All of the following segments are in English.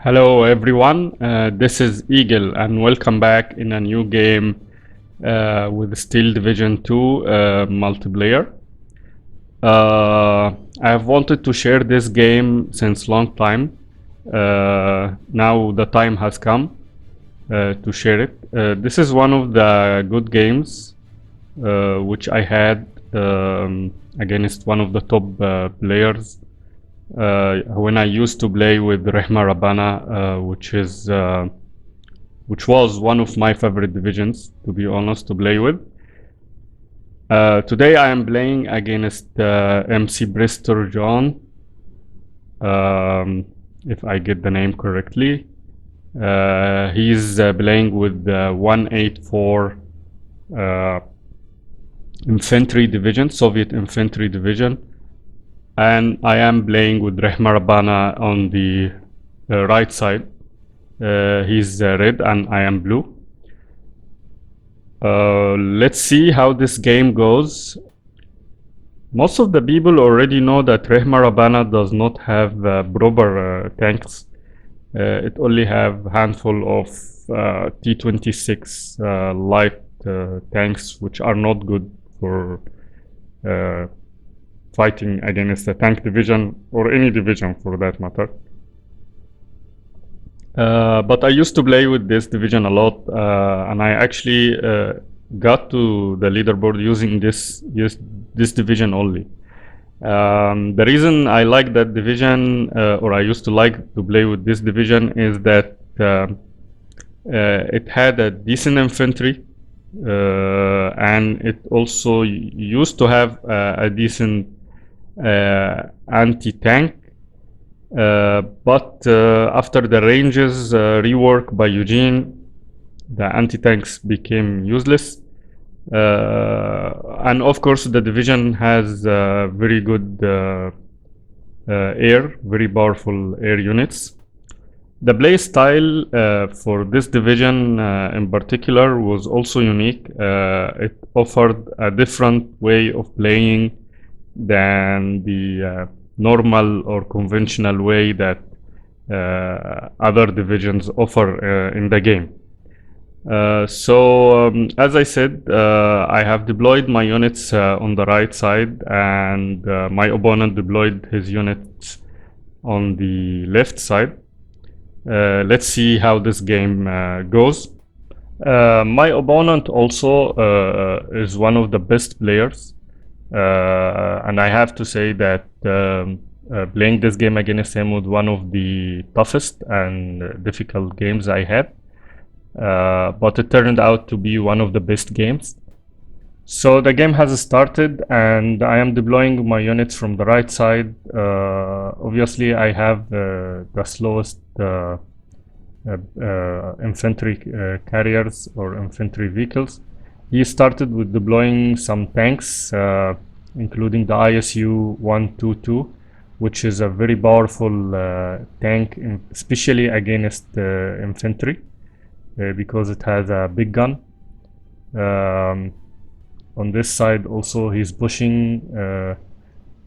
Hello everyone, this is Eagle and welcome back in a new game with Steel Division 2 multiplayer. I have wanted to share this game since long time. Now the time has come to share it. This is one of the good games which I had against one of the top players when I used to play with Rehma Rabana, which was one of my favorite divisions, to be honest, to play with. Today I am playing against MC Prestor John, if I get the name correctly. He's playing with the 184 infantry division, Soviet infantry division, and I am playing with Rehma Rabana on the right side. He's red and I am blue. Let's see how this game goes. Most of the people already know that Rehma Rabana does not have proper tanks. It only have handful of T-26 light tanks, which are not good for fighting against a tank division or any division for that matter. But I used to play with this division a lot, and I actually got to the leaderboard using this division only. The reason I like that division, or I used to like to play with this division, is that it had a decent infantry, and it also used to have a decent anti-tank. But after the ranges rework by Eugene, the anti-tanks became useless. And of course the division has very good very powerful air units. The play style for this division in particular was also unique. It offered a different way of playing than the normal or conventional way that other divisions offer in the game. As I said, I have deployed my units on the right side, and my opponent deployed his units on the left side. Let's see how this game goes. My opponent also is one of the best players, and I have to say that playing this game against him was one of the toughest and difficult games I had. But it turned out to be one of the best games. So the game has started and I am deploying my units from the right side. Obviously I have the slowest infantry carriers or infantry vehicles. He started with deploying some tanks, including the ISU 122, which is a very powerful tank, especially against infantry. Because it has a big gun. On this side also he's pushing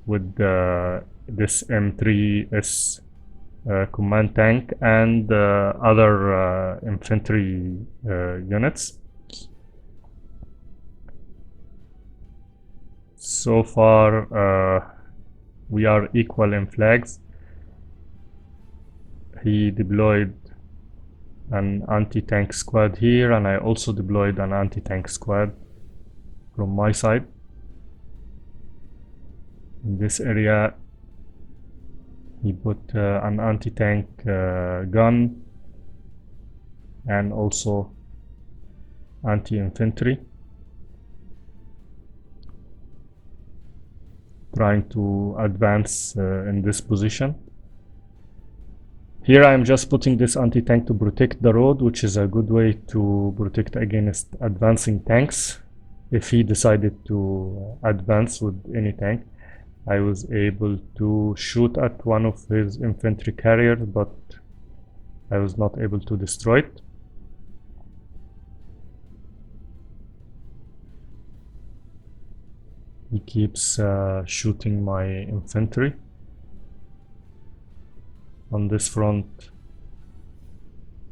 with this M3S command tank and other infantry units. So far we are equal in flags. He deployed an anti-tank squad here, and I also deployed an anti-tank squad from my side. In this area he put an anti-tank gun and also anti-infantry, trying to advance in this position. Here I am just putting this anti-tank to protect the road, which is a good way to protect against advancing tanks. If he decided to advance with any tank, I was able to shoot at one of his infantry carriers, but I was not able to destroy it. He keeps shooting my infantry. On this front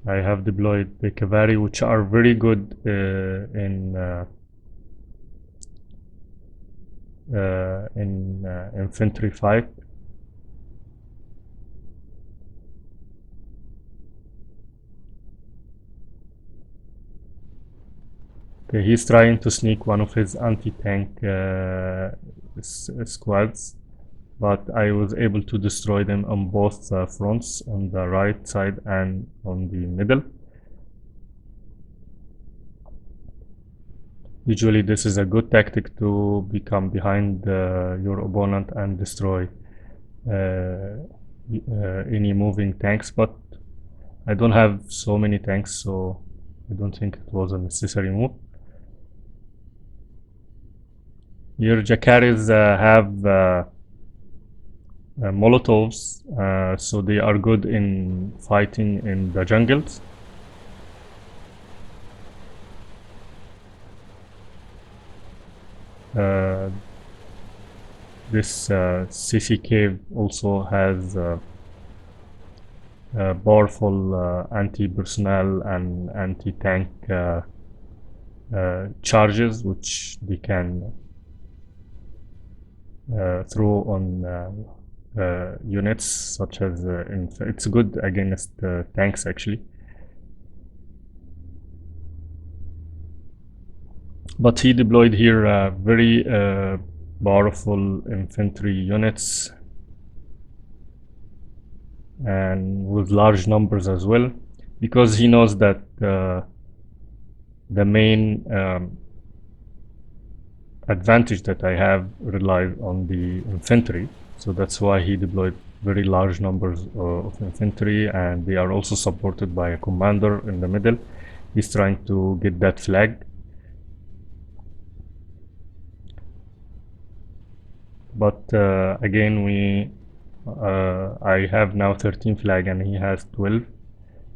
I have deployed the cavalry, which are very good in infantry fight. Okay, he's trying to sneak one of his anti-tank squads, but I was able to destroy them on both fronts, on the right side and on the middle. Usually this is a good tactic to become behind your opponent and destroy any moving tanks, but I don't have so many tanks, so I don't think it was a necessary move. Your Jakaris have Molotovs, so they are good in fighting in the jungles. This CC cave also has powerful anti-personnel and anti-tank charges, which they can throw on units, such as it's good against tanks actually. But he deployed here very powerful infantry units and with large numbers as well, because he knows that the main advantage that I have relies on the infantry. So that's why he deployed very large numbers of infantry, and they are also supported by a commander in the middle. He's trying to get that flag. But again, I have now 13 flag and he has 12.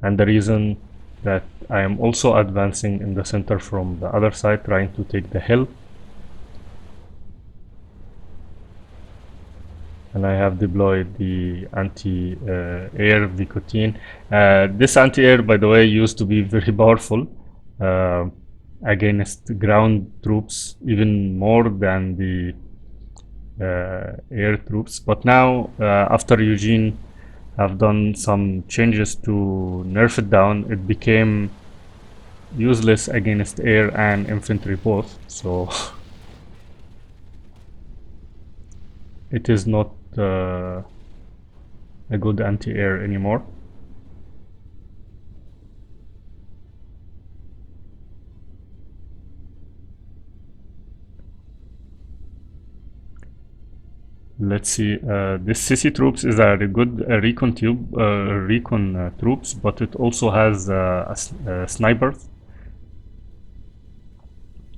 And the reason that I am also advancing in the center from the other side, trying to take the hill. And I have deployed the anti-air Vicotine. This anti-air, by the way, used to be very powerful against ground troops, even more than the air troops. But now, after Eugene have done some changes to nerf it down, it became useless against air and infantry both. So it is not a good anti-air anymore. Let's see. This CC troops is a good recon troops, but it also has snipers.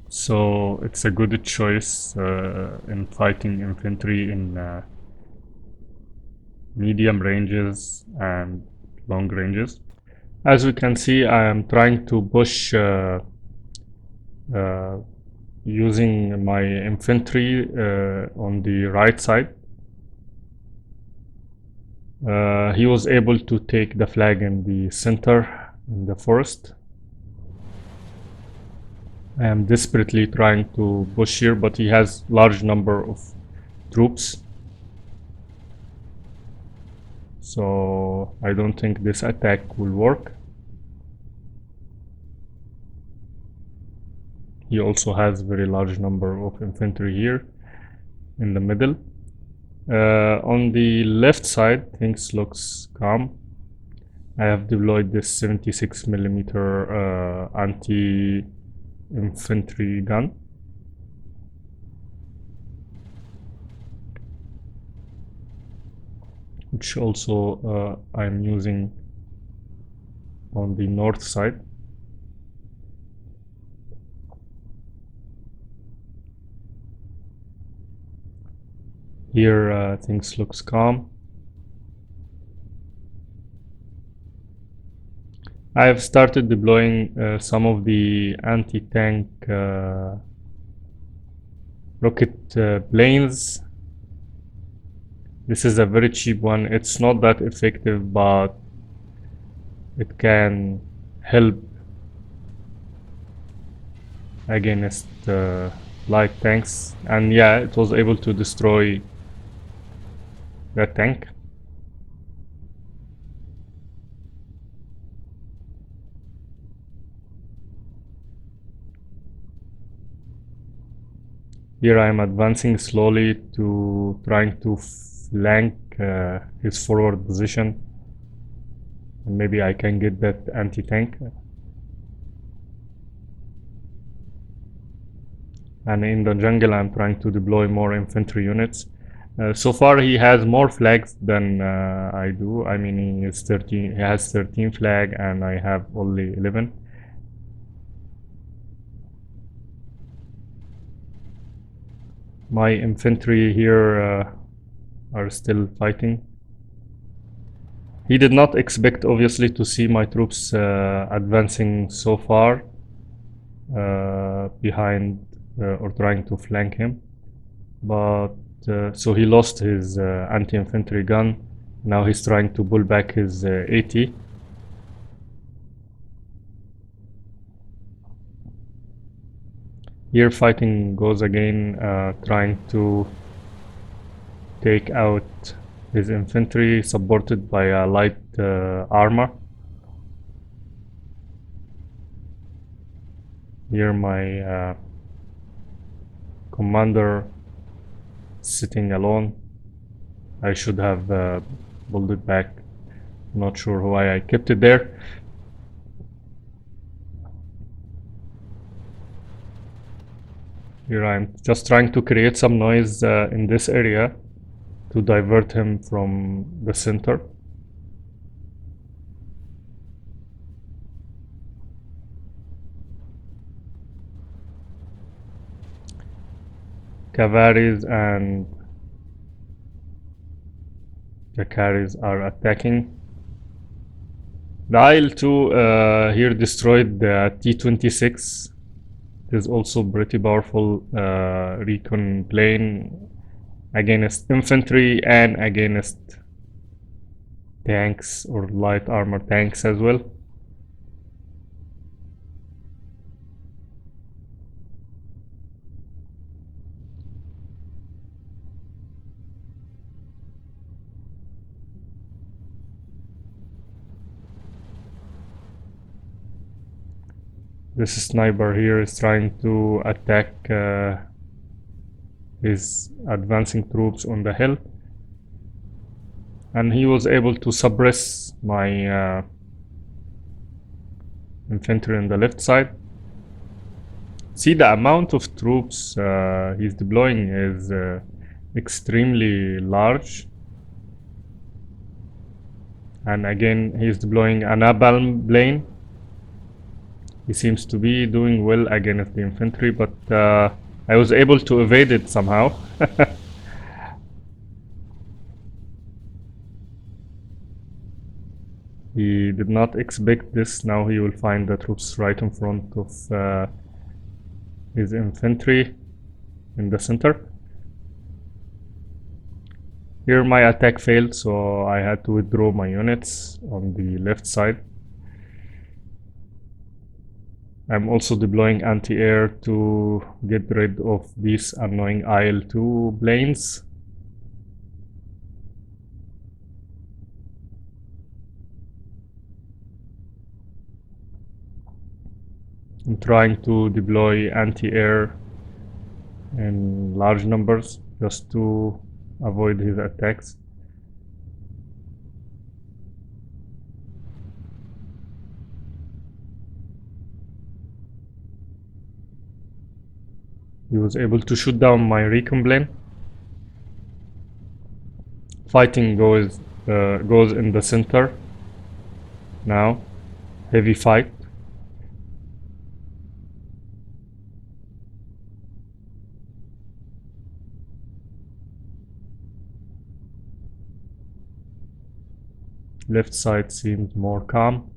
So it's a good choice in fighting infantry in medium ranges and long ranges. As we can see, I am trying to push using my infantry on the right side. He was able to take the flag in the center in the forest. I am desperately trying to push here, but he has large number of troops. So I don't think this attack will work. He also has very large number of infantry here in the middle. On the left side, things looks calm. I have deployed this 76 millimeter anti-infantry gun. Which also I'm using on the north side. Here things looks calm. I have started deploying some of the anti-tank rocket planes. This is a very cheap one. It's not that effective, but it can help against light tanks, and yeah, it was able to destroy that tank. Here I am advancing slowly to trying to flank his forward position, and maybe I can get that anti-tank. And in the jungle I'm trying to deploy more infantry units. So far he has more flags than I do. I mean, he has 13 flag and I have only 11. My infantry here are still fighting. He did not expect, obviously, to see my troops advancing so far behind or trying to flank him. But so he lost his anti-infantry gun. Now he's trying to pull back his AT. Here fighting goes again, trying to take out his infantry, supported by a light armor. Here my commander sitting alone. I should have pulled it back. Not sure why I kept it there. Here I'm just trying to create some noise in this area to divert him from the center. Cavaris and Jakaris are attacking. The IL-2 here destroyed the T-26. It is also pretty powerful recon plane against infantry and against tanks or light armor tanks as well. This sniper here is trying to attack his advancing troops on the hill, and he was able to suppress my infantry on the left side. See, the amount of troops he's deploying is extremely large. And again, he's deploying a napalm plane. He seems to be doing well against the infantry, but I was able to evade it somehow. He did not expect this. Now he will find the troops right in front of his infantry in the center. Here my attack failed, so I had to withdraw my units on the left side. I'm also deploying anti-air to get rid of these annoying IL-2 planes. I'm trying to deploy anti-air in large numbers just to avoid his attacks. He was able to shoot down my recon plane. Fighting goes in the center now. Heavy fight. Left side seems more calm.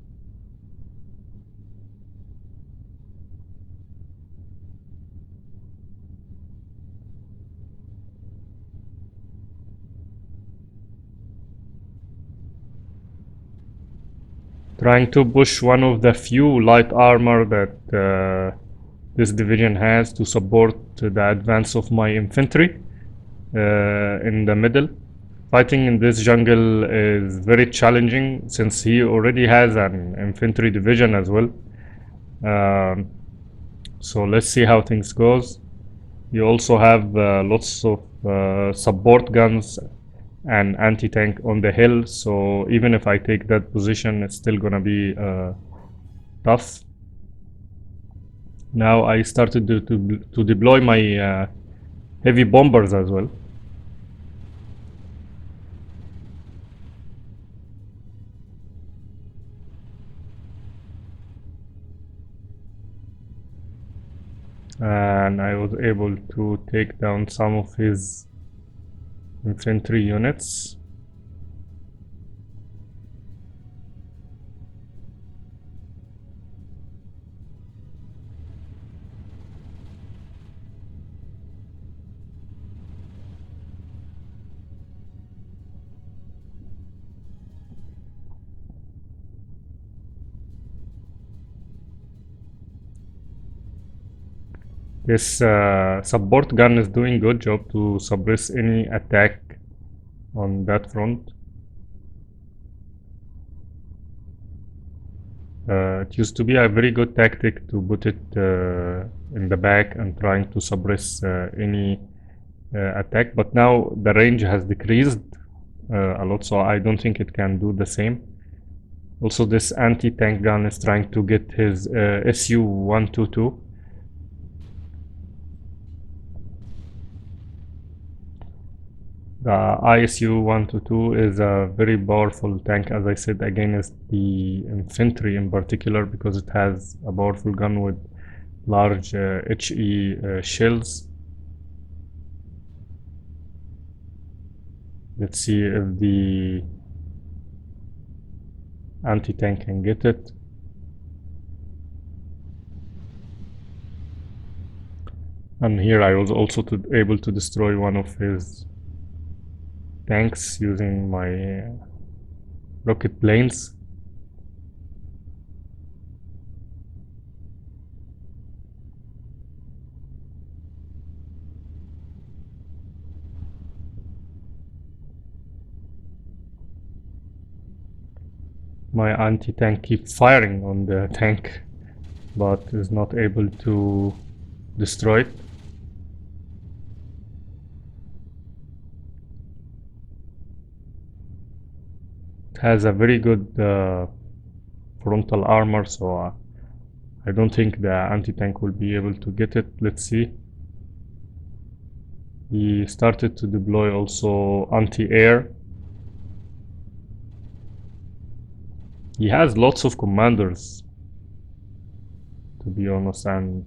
trying to push one of the few light armor that this division has to support the advance of my infantry in the middle. Fighting in this jungle is very challenging since he already has an infantry division as well. So let's see how things goes. You also have lots of support guns and anti-tank on the hill, so even if I take that position, it's still gonna be tough. Now I started to deploy my heavy bombers as well. And I was able to take down some of his infantry units. This support gun is doing good job to suppress any attack on that front. It used to be a very good tactic to put it in the back and trying to suppress any attack, but now the range has decreased a lot, so I don't think it can do the same. Also, this anti-tank gun is trying to get his SU-122. The ISU-122 is a very powerful tank, as I said, against the infantry in particular, because it has a powerful gun with large HE shells. Let's see if the anti-tank can get it. And here I was also able to destroy one of his tanks using my rocket planes. My anti-tank keeps firing on the tank, but is not able to destroy it. It has a very good frontal armor, so I don't think the anti-tank will be able to get it. Let's see. He started to deploy also anti-air. He has lots of commanders, to be honest, and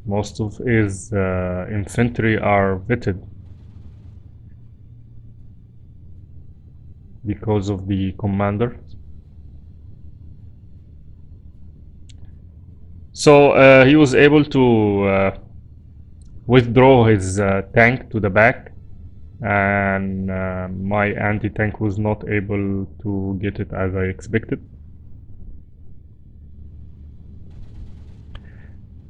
most of his infantry are vetted because of the commander. So he was able to withdraw his tank to the back, and my anti-tank was not able to get it as I expected.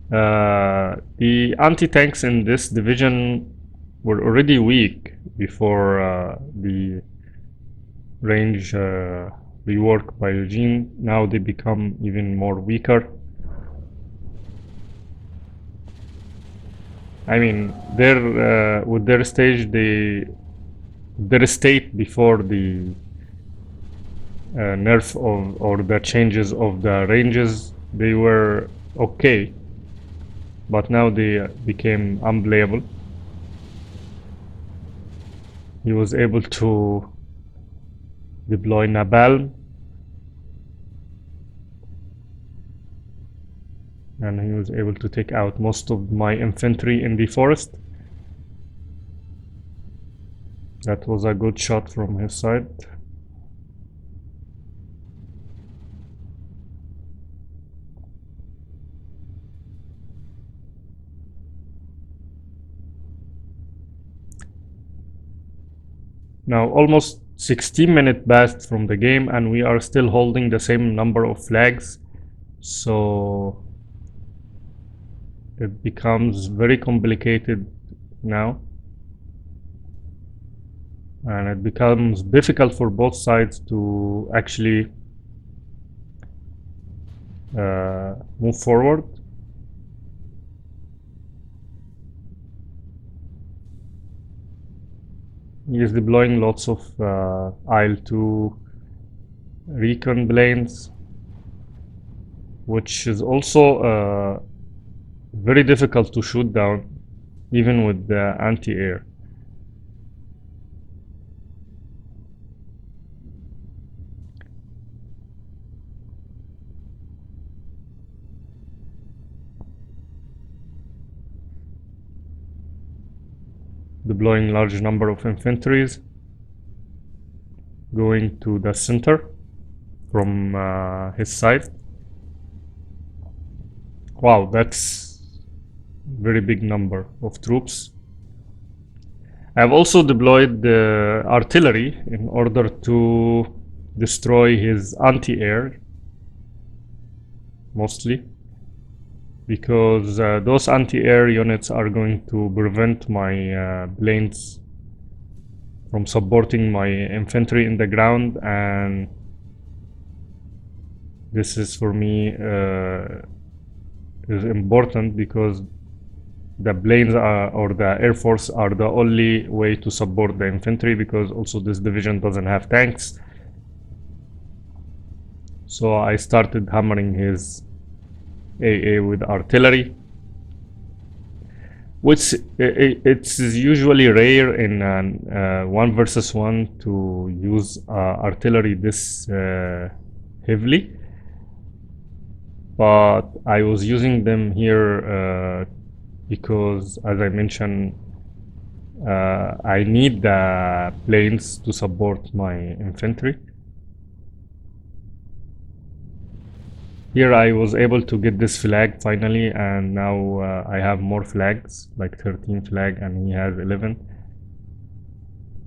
The anti-tanks in this division were already weak before the range rework by Eugene. Now they become even more weaker. I mean, they're with their stage, their state before the nerf of or the changes of the ranges, they were okay, but now they became unplayable. He was able to deploy Napalm, and he was able to take out most of my infantry in the forest. That was a good shot from his side. Now almost 16 minutes passed from the game and we are still holding the same number of flags. So it becomes very complicated now, and it becomes difficult for both sides to actually move forward. He is deploying lots of IL-2 recon planes, which is also very difficult to shoot down, even with the anti-air. Deploying large number of infantries, going to the center from his side. Wow, that's very big number of troops. I've also deployed the artillery in order to destroy his anti-air, mostly, because those anti-air units are going to prevent my planes from supporting my infantry in the ground, and this is for me is important because the planes or the air force are the only way to support the infantry, because also this division doesn't have tanks. So I started hammering his AA with artillery, which it's usually rare in 1 versus 1 to use artillery this heavily, but I was using them here because, as I mentioned, I need the planes to support my infantry. Here I was able to get this flag finally, and now I have more flags, like 13 flag, and he has 11.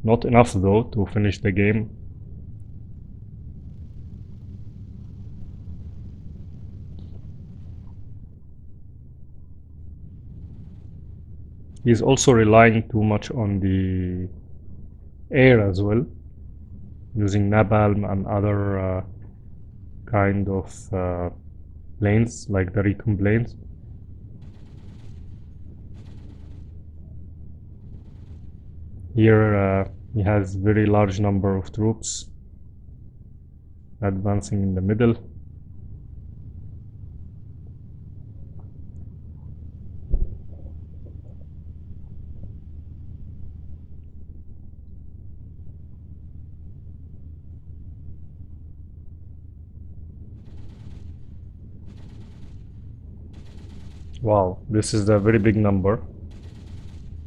Not enough though to finish the game. He's also relying too much on the air as well, using napalm and other kind of planes, like the recon planes. Here he has very large number of troops advancing in the middle. Wow, this is a very big number.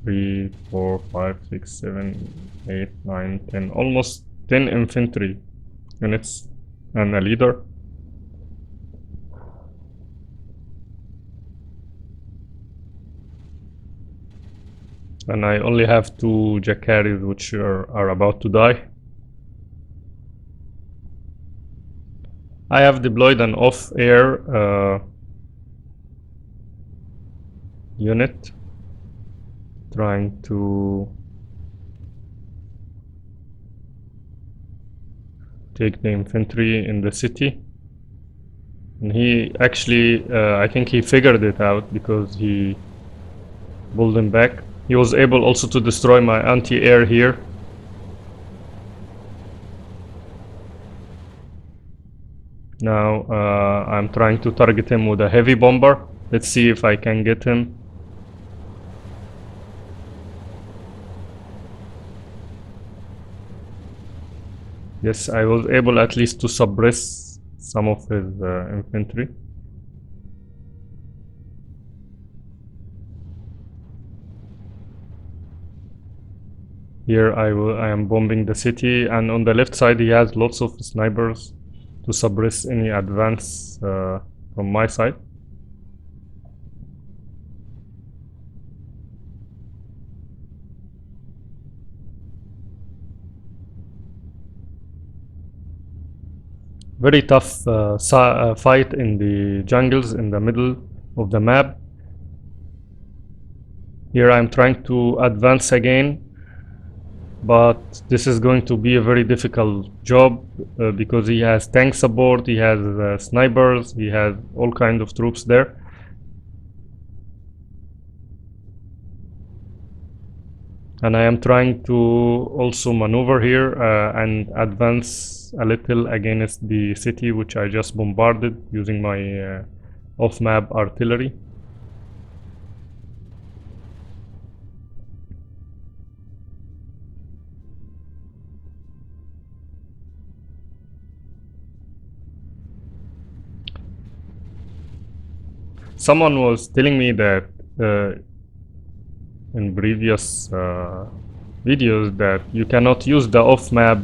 3, 4, 5, 6, 7, 8, 9, 10, almost 10 infantry units and a leader. And I only have 2 Jackaries which are about to die. I have deployed an off-air unit trying to take the infantry in the city, and he actually I think he figured it out because he pulled them back. He was able also to destroy my anti-air here. Now I'm trying to target him with a heavy bomber. Let's see if I can get him. Yes, I was able at least to suppress some of his infantry. Here I am bombing the city, and on the left side he has lots of snipers to suppress any advance from my side. very tough fight in the jungles in the middle of the map. Here I'm trying to advance again, but this is going to be a very difficult job because he has tank support, he has snipers, he has all kinds of troops there. And I am trying to also maneuver here and advance a little against the city which I just bombarded using my off-map artillery. Someone was telling me that in previous videos that you cannot use the off-map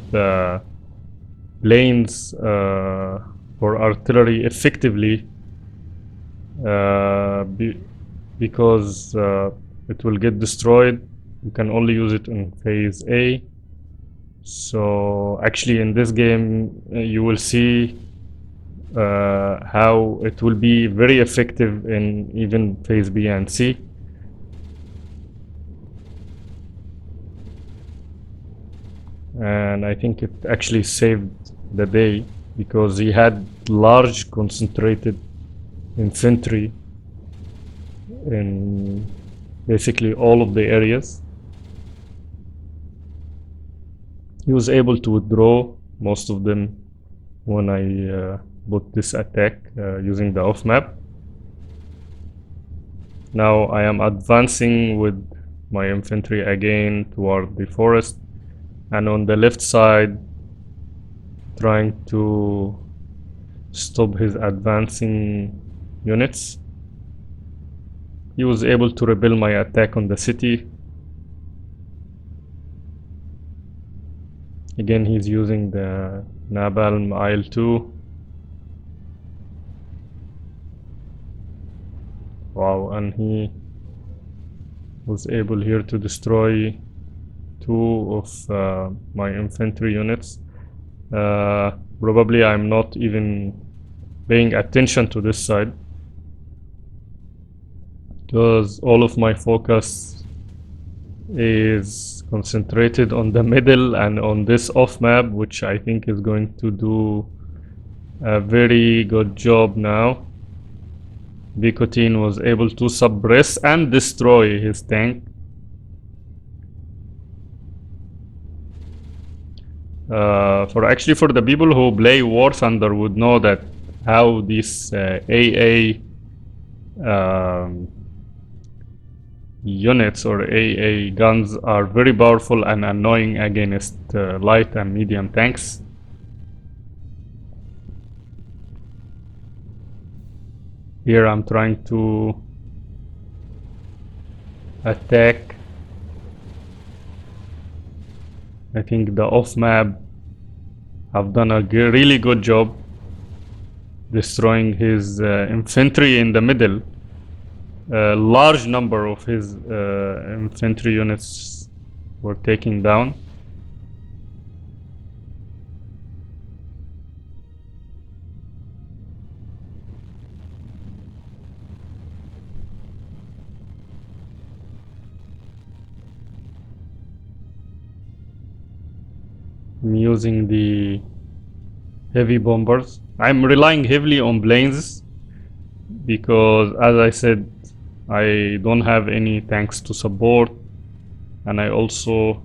lanes for artillery effectively because it will get destroyed. You can only use it in phase A. So actually in this game you will see how it will be very effective in even phase B and C. And I think it actually saved the day because he had large concentrated infantry in basically all of the areas. He was able to withdraw most of them when I put this attack using the off map. Now I am advancing with my infantry again toward the forest, and on the left side trying to stop his advancing units. He was able to repel my attack on the city. Again, he's using the napalm IL-2. Wow, and he was able here to destroy 2 of my infantry units. Probably I'm not even paying attention to this side because all of my focus is concentrated on the middle and on this off map, which I think is going to do a very good job now. Bicotin was able to suppress and destroy his tank. For the people who play War Thunder would know that how these AA units or AA guns are very powerful and annoying against light and medium tanks. Here I'm trying to attack. I think the off map have done a really good job destroying his infantry in the middle. A large number of his infantry units were taken down. I'm using the heavy bombers. I'm relying heavily on planes because, as I said, I don't have any tanks to support, and I also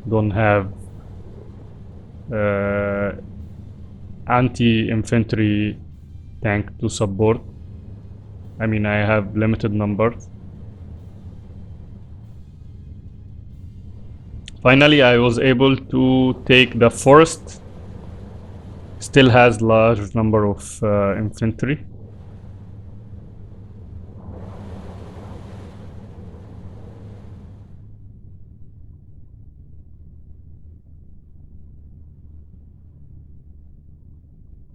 don't have anti-infantry tank to support. I mean, I have limited numbers. Finally, I was able to take the forest. Still has large number of infantry.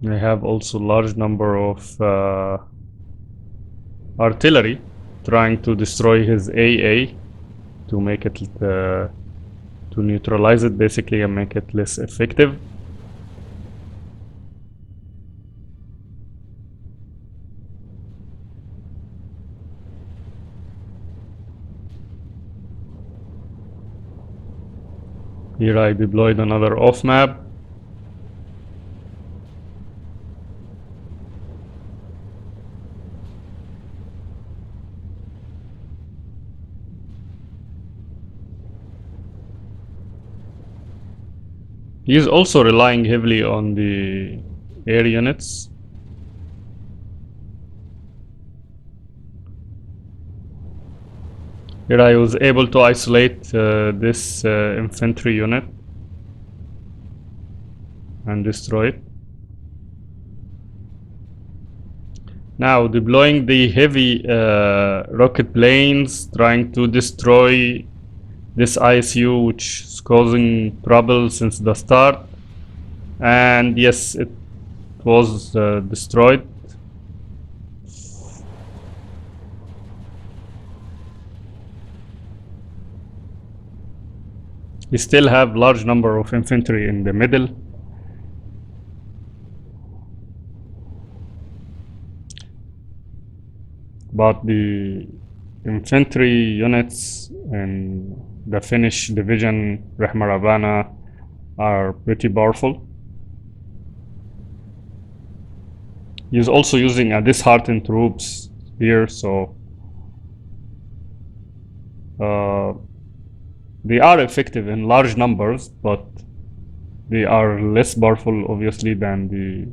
I have also large number of artillery trying to destroy his AA to make it to neutralize it basically and make it less effective. Here I deployed another off map. He is also relying heavily on the air units. Here I was able to isolate this infantry unit and destroy it. Now deploying the heavy rocket planes, trying to destroy this ISU, which is causing trouble since the start. And yes, it was destroyed. We still have large number of infantry in the middle. But the infantry units in the Finnish division Rehmaravana are pretty powerful. He's also using a disheartened troops here, so they are effective in large numbers, but they are less powerful obviously than the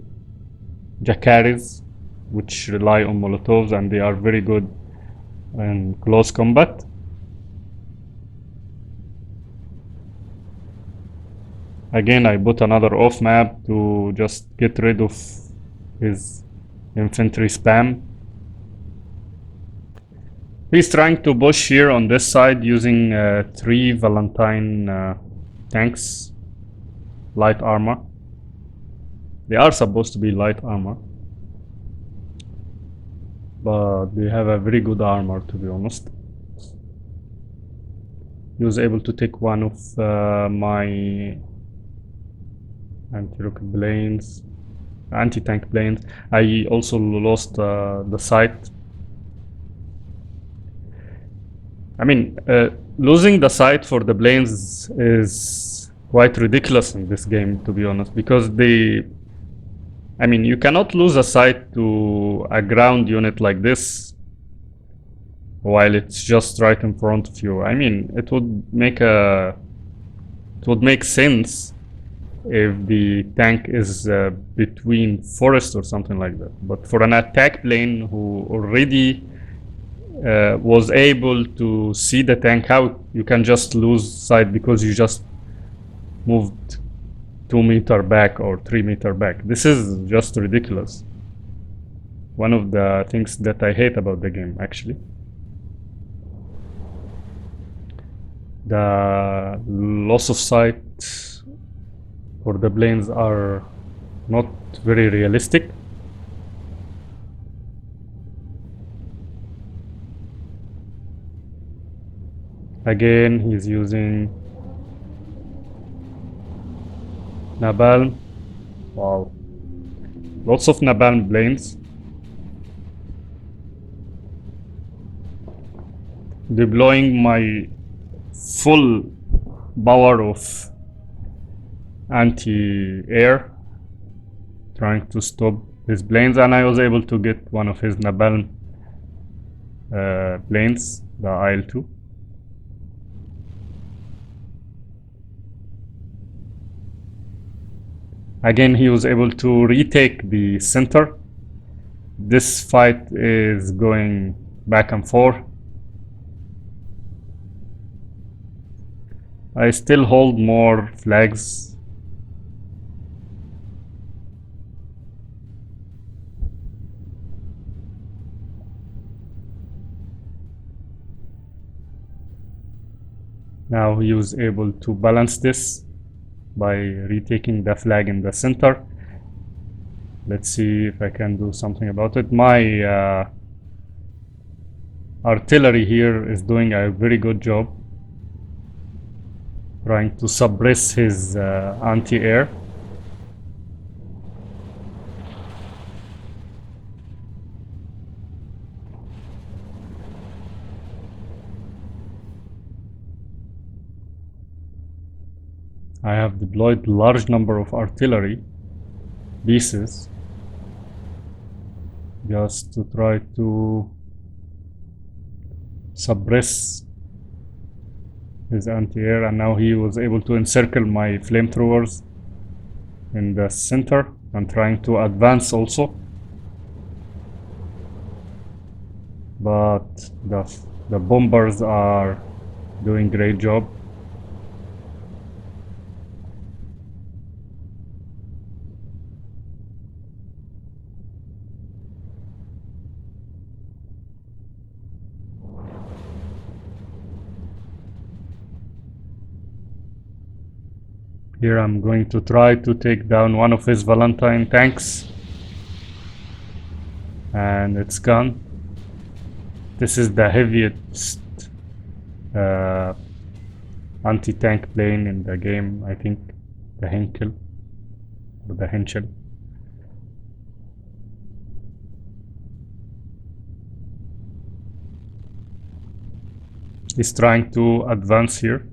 Jakaris, which rely on Molotovs, and they are very good in close combat. Again, I put another off map to just get rid of his infantry spam. He's trying to push here on this side using 3 Valentine tanks, light armor. They are supposed to be light armor, but they have a very good armor, to be honest. He was able to take one of my anti-rocket planes, anti-tank planes. I also lost the sight. I mean, losing the sight for the planes is quite ridiculous in this game, to be honest, because I mean, you cannot lose a sight to a ground unit like this while it's just right in front of you. I mean, it would make sense if the tank is between forest or something like that. But for an attack plane who already was able to see the tank out, you can just lose sight because you just moved 2 meters back or 3 meters back. This is just ridiculous. One of the things that I hate about the game, actually. The loss of sight for the planes are not very realistic. Again, he's using napalm. Wow, lots of napalm planes. Deploying my full power of anti-air, trying to stop his planes, and I was able to get one of his napalm planes, the IL-2. Again, he was able to retake the center. This fight is going back and forth. I still hold more flags. Now he was able to balance this by retaking the flag in the center. Let's see if I can do something about it. My artillery here is doing a very good job trying to suppress his anti-air. I have deployed large number of artillery pieces just to try to suppress his anti-air, and now he was able to encircle my flamethrowers in the center and trying to advance also, but the bombers are doing great job. Here I'm going to try to take down one of his Valentine tanks, and it's gone. This is the heaviest anti-tank plane in the game, I think, the Henkel or the Henschel. He's trying to advance here,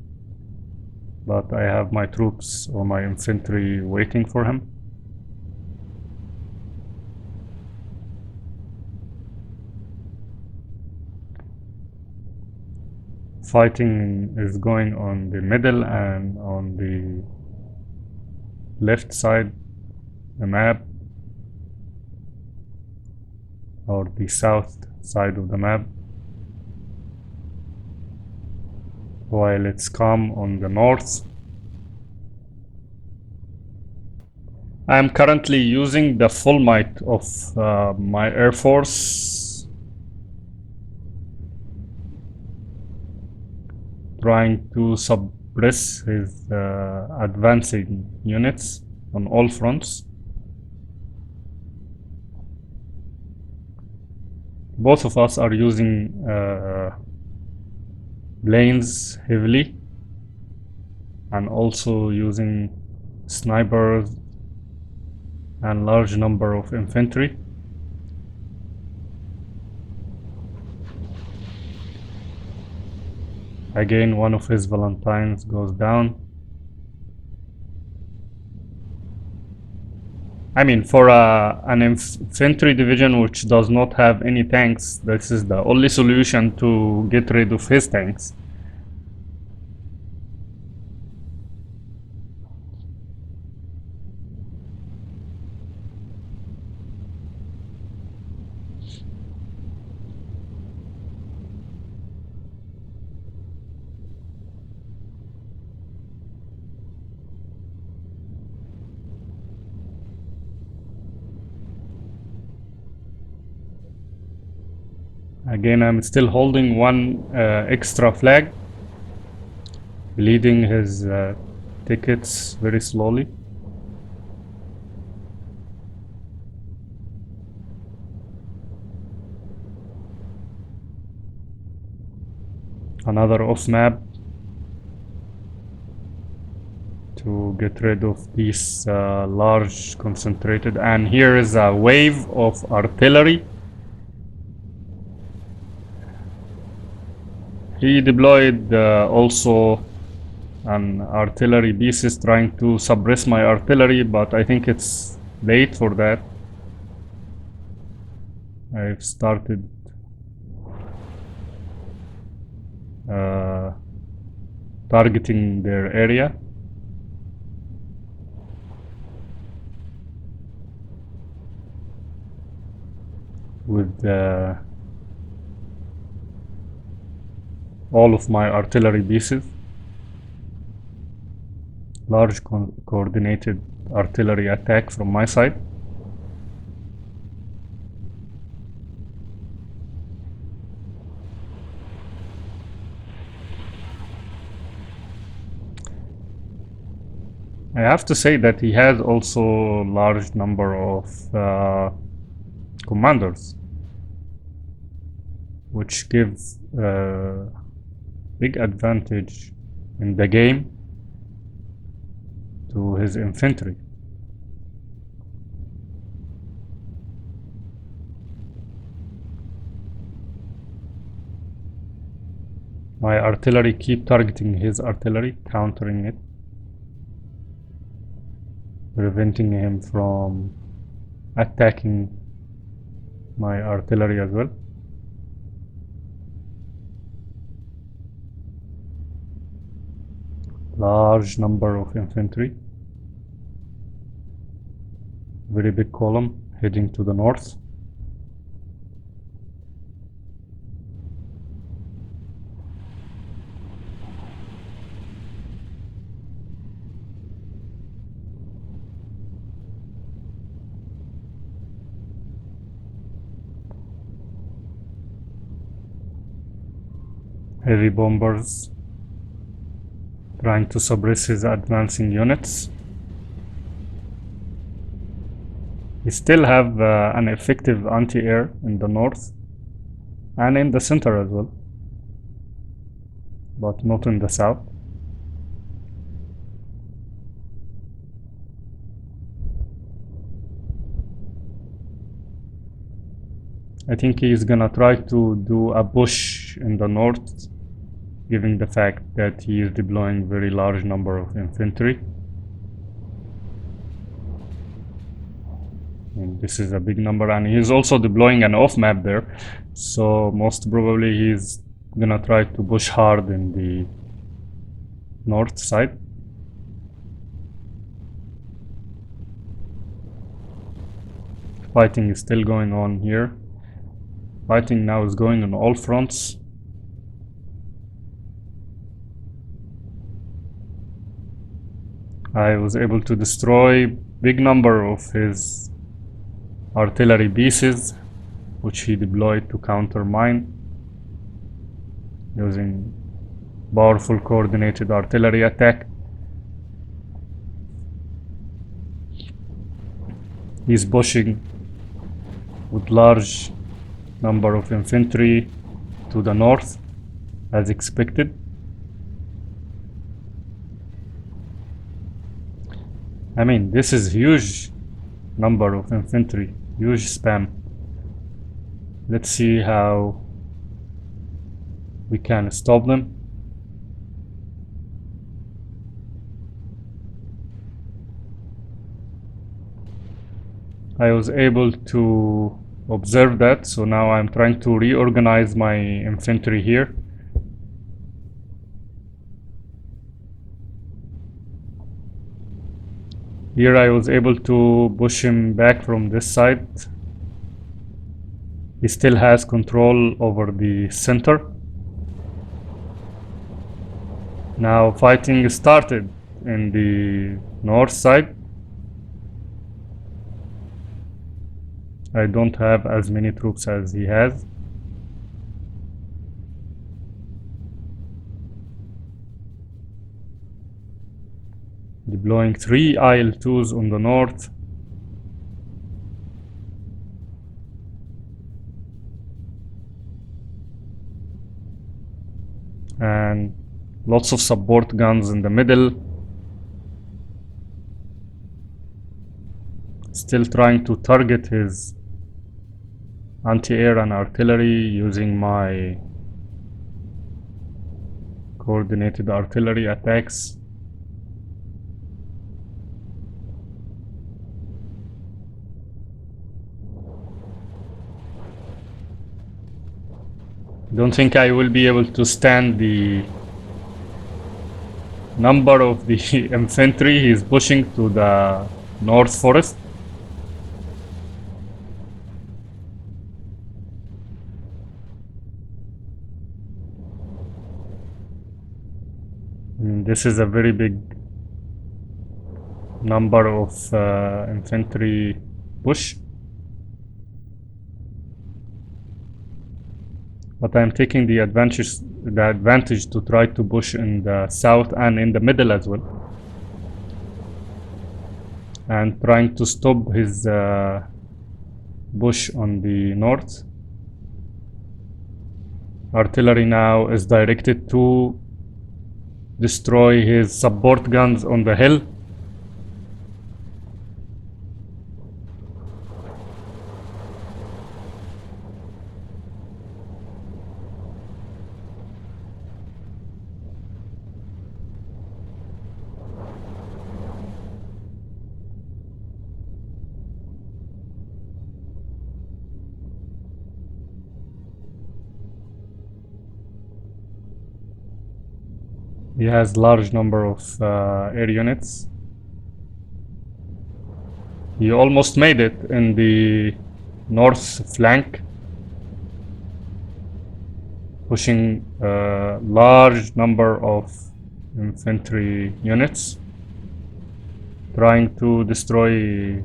but I have my troops or my infantry waiting for him. Fighting is going on the middle and on the left side the map, or the south side of the map, while it's calm on the north. I am currently using the full might of my air force, trying to suppress his advancing units on all fronts. Both of us are using planes heavily, and also using snipers and large number of infantry. Again, one of his Valentines goes down. I mean, for an infantry division which does not have any tanks, this is the only solution to get rid of his tanks. Again, I'm still holding one extra flag, bleeding his tickets very slowly. Another off map to get rid of these large concentrated, and here is a wave of artillery. He deployed also an artillery pieces trying to suppress my artillery, but I think it's late for that. I've started targeting their area. With all of my artillery pieces, large coordinated artillery attack from my side. I have to say that he has also large number of commanders, which give big advantage in the game. to his infantry. My artillery keep targeting his artillery, countering it, preventing him from attacking my artillery as well. Large number of infantry, very big column heading to the north. Heavy bombers trying to suppress his advancing units. We still have an effective anti-air in the north and in the center as well, but not in the south. I think he's gonna try to do a push in the north, given the fact that he is deploying very large number of infantry. And this is a big number, and he's also deploying an off map there, so most probably he's gonna try to push hard in the north side. Fighting is still going on here. Fighting now is going on all fronts. I was able to destroy big number of his artillery pieces, which he deployed to counter mine using powerful coordinated artillery attack. He's pushing with large number of infantry to the north as expected. I mean, this is huge number of infantry, huge spam. Let's see how we can stop them. I was able to observe that, so now I'm trying to reorganize my infantry here. Here I was able to push him back from this side. He still has control over the center. Now fighting started in the north side. I don't have as many troops as he has. Deploying 3 IL-2s on the north. And lots of support guns in the middle. Still trying to target his anti-air and artillery using my coordinated artillery attacks. Don't think I will be able to stand the number of the infantry he's pushing to the north forest. This is a very big number of infantry push. But I'm taking the advantage to try to push in the south and in the middle as well, and trying to stop his push on the north. Artillery now is directed to destroy his support guns on the hill. He has large number of air units. He almost made it in the north flank, pushing a large number of infantry units, trying to destroy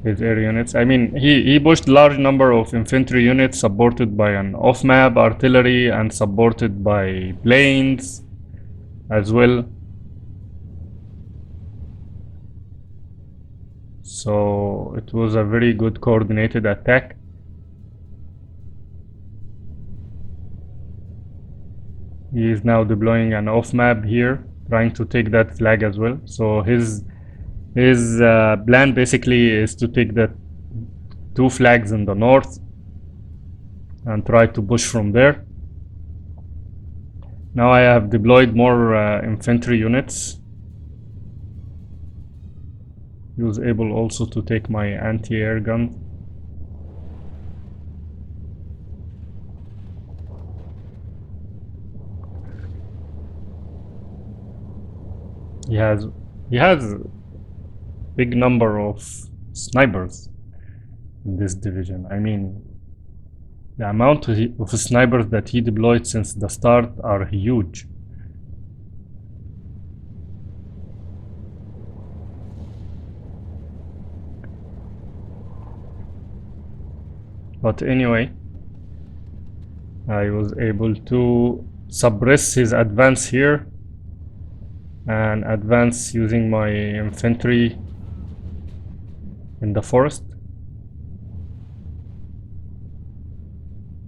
his air units. I mean, he pushed large number of infantry units supported by an off-map artillery and supported by planes as well. So it was a very good coordinated attack. He is now deploying an off-map here, trying to take that flag as well. So his plan basically is to take the two flags in the north and try to push from there. Now I have deployed more infantry units. He was able also to take my anti-air gun. He has big number of snipers in this division. I mean, the amount of snipers that he deployed since the start are huge. But anyway, I was able to suppress his advance here and advance using my infantry in the forest.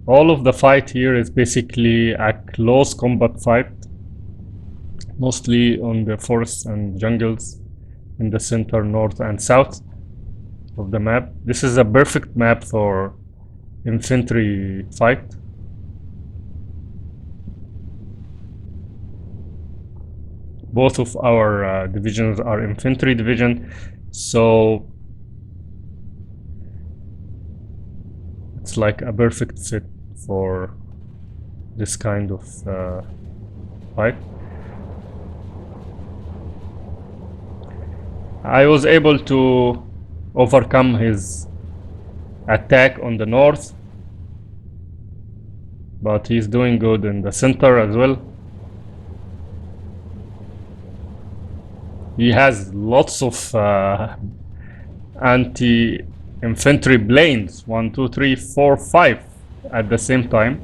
All of the fight here is basically a close combat fight, mostly on the forests and jungles in the center, north and south of the map. This is a perfect map for infantry fight. Both of our divisions are infantry division, so it's like a perfect fit for this kind of fight. I was able to overcome his attack on the north, but he's doing good in the center as well. He has lots of anti-infantry planes, 1, 2, 3, 4, 5 at the same time.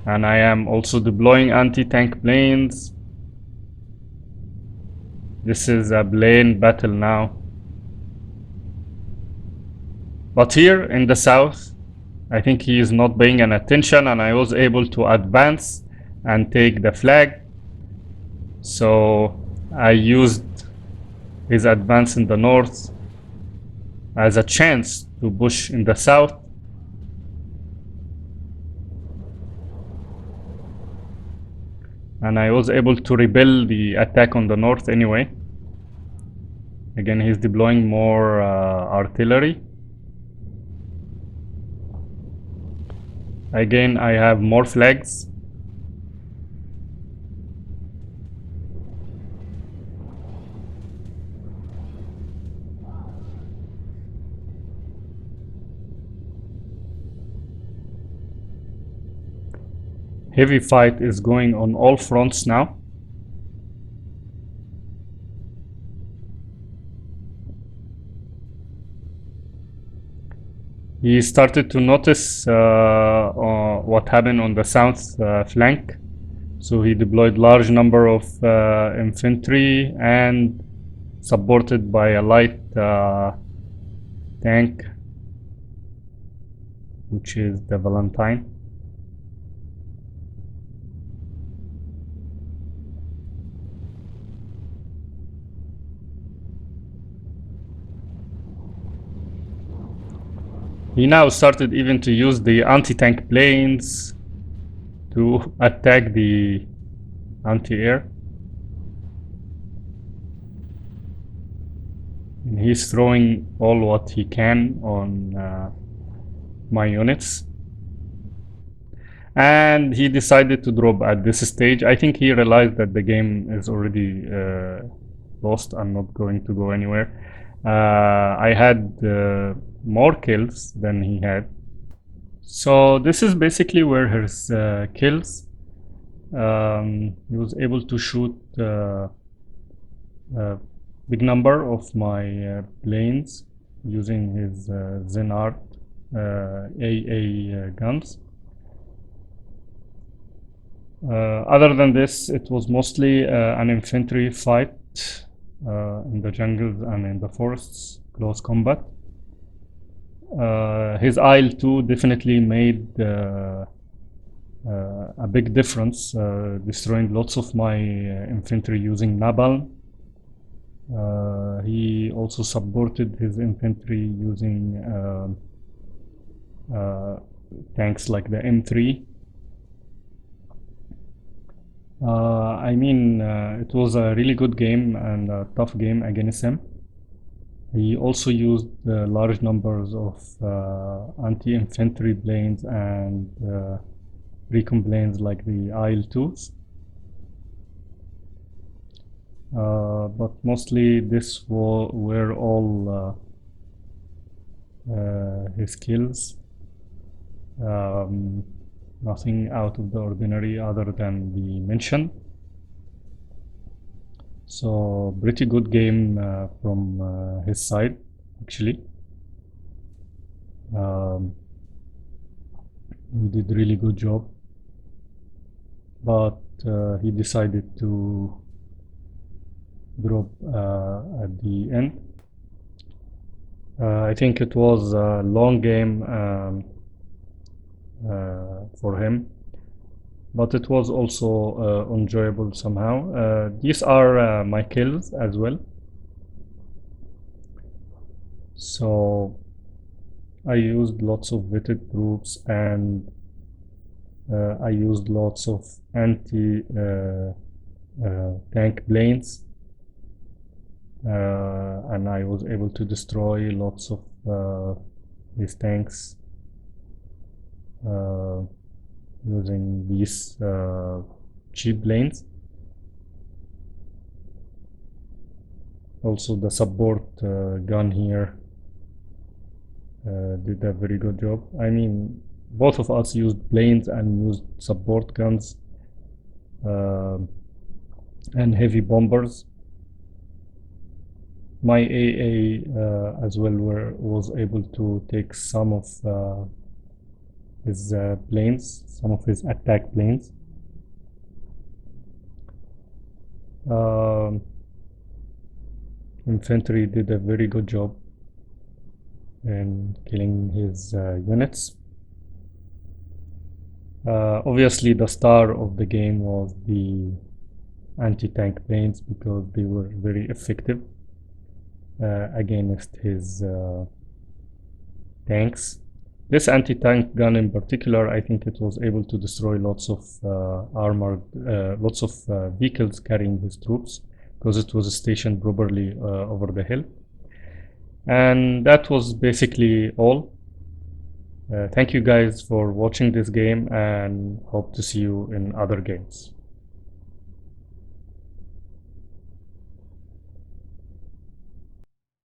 And I am also deploying anti-tank planes. This is a plane battle now. But here in the south, I think he is not paying an attention, and I was able to advance and take the flag. So I used his advance in the north as a chance to push in the south. And I was able to repel the attack on the north anyway. Again, he's deploying more artillery. Again, I have more flags. Heavy fight is going on all fronts now. He started to notice what happened on the south flank, so he deployed large number of infantry and supported by a light tank, which is the Valentine. He now started even to use the anti-tank planes to attack the anti-air. He's throwing all what he can on my units. and he decided to drop at this stage. I think he realized that the game is already lost and not going to go anywhere. I had more kills than he had. So this is basically where his kills. He was able to shoot a big number of my planes using his Zen Art AA guns. Other than this, it was mostly an infantry fight in the jungles and in the forests, close combat. His IL-2 definitely made a big difference, destroying lots of my infantry using napalm. He also supported his infantry using tanks like the M3. I mean, it was a really good game and a tough game against him. He also used large numbers of anti-infantry planes and recon planes like the IL-2s. But mostly this were all his kills. Nothing out of the ordinary other than the mentioned. So pretty good game from his side, actually. He did really good job, but he decided to drop at the end. I think it was a long game for him, but it was also enjoyable somehow. These are my kills as well. So I used lots of vetted troops, and I used lots of anti tank planes, and I was able to destroy lots of these tanks using these cheap planes. Also the support gun here did a very good job. I mean, both of us used planes and used support guns and heavy bombers. My AA as well was able to take some of his planes, some of his attack planes. Infantry did a very good job in killing his units. Obviously the star of the game was the anti-tank planes because they were very effective against his tanks. This anti-tank gun in particular, I think it was able to destroy lots of lots of vehicles carrying his troops because it was stationed properly over the hill. And that was basically all. Thank you guys for watching this game, and hope to see you in other games.